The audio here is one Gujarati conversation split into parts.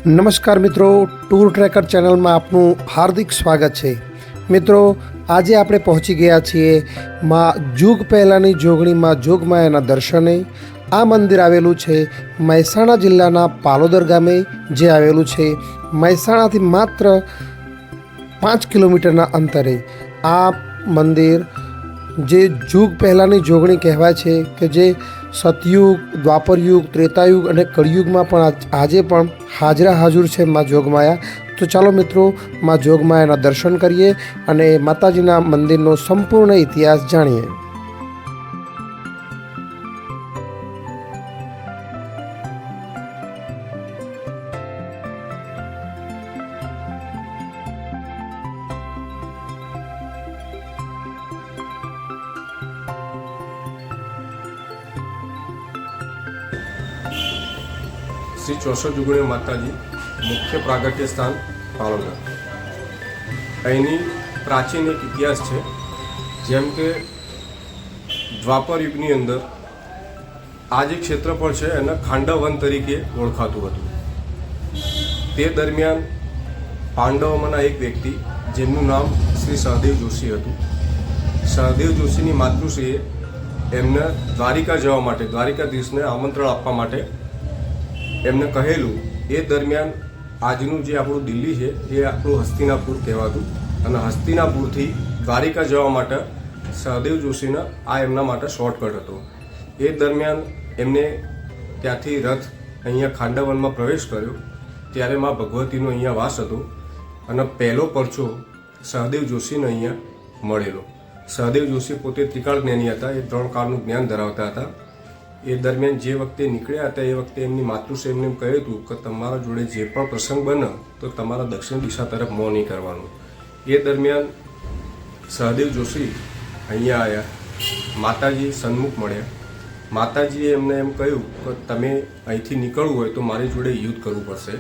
નમસ્કાર મિત્રો, ટૂર ટ્રેકર ચેનલમાં આપનું હાર્દિક સ્વાગત છે। મિત્રો, આજે આપણે પહોંચી ગયા છીએ જુગ પહેલાંની જોગણીમાં જોગમાયાના દર્શને। આ મંદિર આવેલું છે મહેસાણા જિલ્લાના પાલોદર ગામે, જે આવેલું છે મહેસાણાથી માત્ર 5 કિલોમીટરના અંતરે। આ મંદિર જે જુગ પહેલાંની જોગણી કહેવાય છે કે જે સતયુગ, દ્વાપરયુગ, ત્રેતાયુગ અને કળિયુગમાં પણ આજે પણ હાજરા હાજર છે માં જોગમાયા। તો ચાલો મિત્રો, માં જોગમાયાના દર્શન કરીએ અને માતાજીના મંદિરનો સંપૂર્ણ ઇતિહાસ જાણીએ। श्री 64 जुगणी माताजी मुख्य प्रागट्य स्थान पालोદર। અહીંની પ્રાચીન એક ઇતિહાસ છે। જેમ કે દ્વાપર યુગની અંદર આ જે ક્ષેત્રફળ છે એને ખાંડવન તરીકે ઓળખાતું હતું। તે દરમિયાન પાંડવોમાંના એક વ્યક્તિ જેમનું નામ શ્રી સહદેવ જોશી હતું, સહદેવ જોશીની માતૃશ્રીએ એમને દ્વારિકા જવા માટે, દ્વારિકાધીશને આમંત્રણ આપવા માટે એમને કહેલું। એ દરમિયાન આજનું જે આપણું દિલ્હી છે એ આપણું હસ્તિનાપુર કહેવાતું, અને હસ્તિનાપુરથી દ્વારિકા જવા માટે સહદેવ જોશીને આ એમના માટે શોર્ટકટ હતો। એ દરમિયાન એમને ત્યાંથી રથ અહીંયા ખાંડવનમાં પ્રવેશ કર્યો, ત્યારે મા ભગવતીનો અહીંયા વાસ હતો, અને પહેલો પરચો સહદેવ જોશીને અહીંયા મળેલો। સહદેવ જોશી પોતે ત્રિકાળ જ્ઞાની હતા, એ 3 કાળનું જ્ઞાન ધરાવતા હતા। એ દરમિયાન જે વખતે નીકળ્યા હતા એ વખતે એમની માતૃશ્રી એમને એમ કહ્યું હતું કે તમારા જોડે જે પણ પ્રસંગ બને તો તમારા દક્ષિણ દિશા તરફ મોં નહીં કરવાનું। એ દરમિયાન સહદેવ જોશી અહીંયા આવ્યા, માતાજી સન્મુખ મળ્યા। માતાજીએ એમને એમ કહ્યું કે તમે અહીંથી નીકળવું હોય તો મારી જોડે યુદ્ધ કરવું પડશે।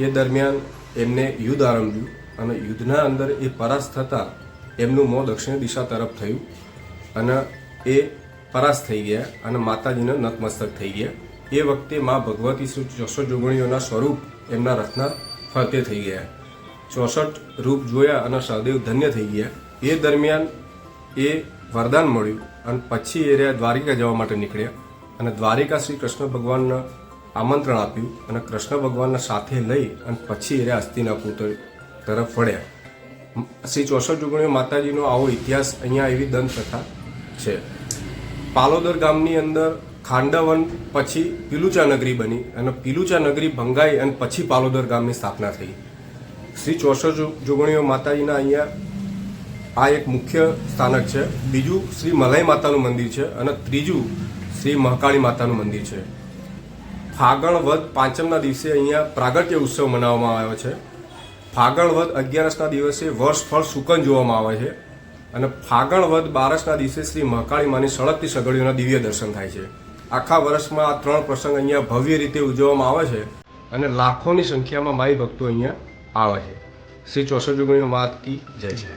એ દરમિયાન એમને યુદ્ધ આરંભ્યું, અને યુદ્ધના અંદર એ પરાસ્ત થતાં એમનું મોં દક્ષિણ દિશા તરફ થયું, અને એ પરાસ્ત થઈ ગયા અને માતાજીને નતમસ્તક થઈ ગયા। એ વખતે મા ભગવતી શ્રી 64 જોગણીઓના સ્વરૂપ એમના રથના ફરતે થઈ ગયા। 64 રૂપ જોયા અને સહદેવ ધન્ય થઈ ગયા। એ દરમિયાન એ વરદાન મળ્યું, અને પછી એ રહ્યા દ્વારિકા જવા માટે નીકળ્યા, અને દ્વારિકા શ્રી કૃષ્ણ ભગવાનને આમંત્રણ આપ્યું, અને કૃષ્ણ ભગવાનને સાથે લઈ અને પછી એ રહ્યા હસ્તિનાપુર તરફ વળ્યા। શ્રી 64 જોગણીઓ માતાજીનો આવો ઇતિહાસ, અહીંયા એવી દંતકથા છે। પાલોદર ગામની અંદર ખાંડવન પછી પીલુચા નગરી બની, અને પીલુચા નગરી ભંગાઈ અને પછી પાલોદર ગામની સ્થાપના થઈ। શ્રી 64 જોગણીઓ માતાજીના અહીંયા આ એક મુખ્ય સ્થાનક છે। બીજું શ્રી મલાઈ માતાનું મંદિર છે, અને ત્રીજું શ્રી મહાકાળી માતાનું મંદિર છે। ફાગણ વદ પાંચમના દિવસે અહીંયા પ્રાગટ્ય ઉત્સવ મનાવવામાં આવ્યો છે। ફાગણ વદ 11ના દિવસે વર્ષ ફળ સુકન જોવામાં આવે છે, અને ફાગણ વદ 12ના દિવસે શ્રી મહાકાળી માની સળગતી સગડીઓના દિવ્ય દર્શન થાય છે। આખા વર્ષમાં આ 3 પ્રસંગ અહીંયા ભવ્ય રીતે ઉજવવામાં આવે છે, અને લાખોની સંખ્યામાં માઈ ભક્તો અહીંયા આવે છે। શ્રી 64 જોગણીઓ માત કી જય છે।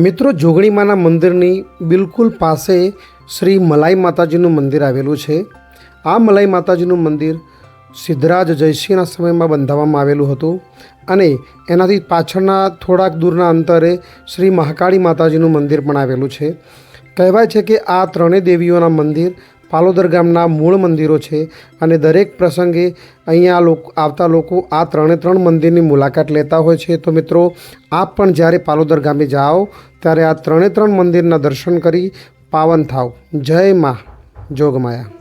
મિત્રો, જોગણીમાના મંદિરની બિલકુલ પાસે શ્રી મલાઈ માતાજીનું મંદિર આવેલું છે। આ મલાઈ માતાજીનું મંદિર સિદ્ધરાજ જયસિંહના સમયમાં બંધાવવામાં આવેલું હતું, અને એનાથી પાછળના થોડાક દૂરના અંતરે શ્રી મહાકાળી માતાજીનું મંદિર પણ આવેલું છે। કહેવાય છે કે આ ત્રણેય દેવીઓના મંદિર પાલોદર ગામના મૂળ મંદિરો છે અને દરેક પ્રસંગે અહીંયા આવતા લોકો આ 3 મંદિરની મુલાકાત લેતા હોય છે. તો મિત્રો આપ પણ જ્યારે પાલોદર ગામે જાઓ ત્યારે આ 3 મંદિરના દર્શન કરી પાવન થાવ. જય માં જોગમાયા.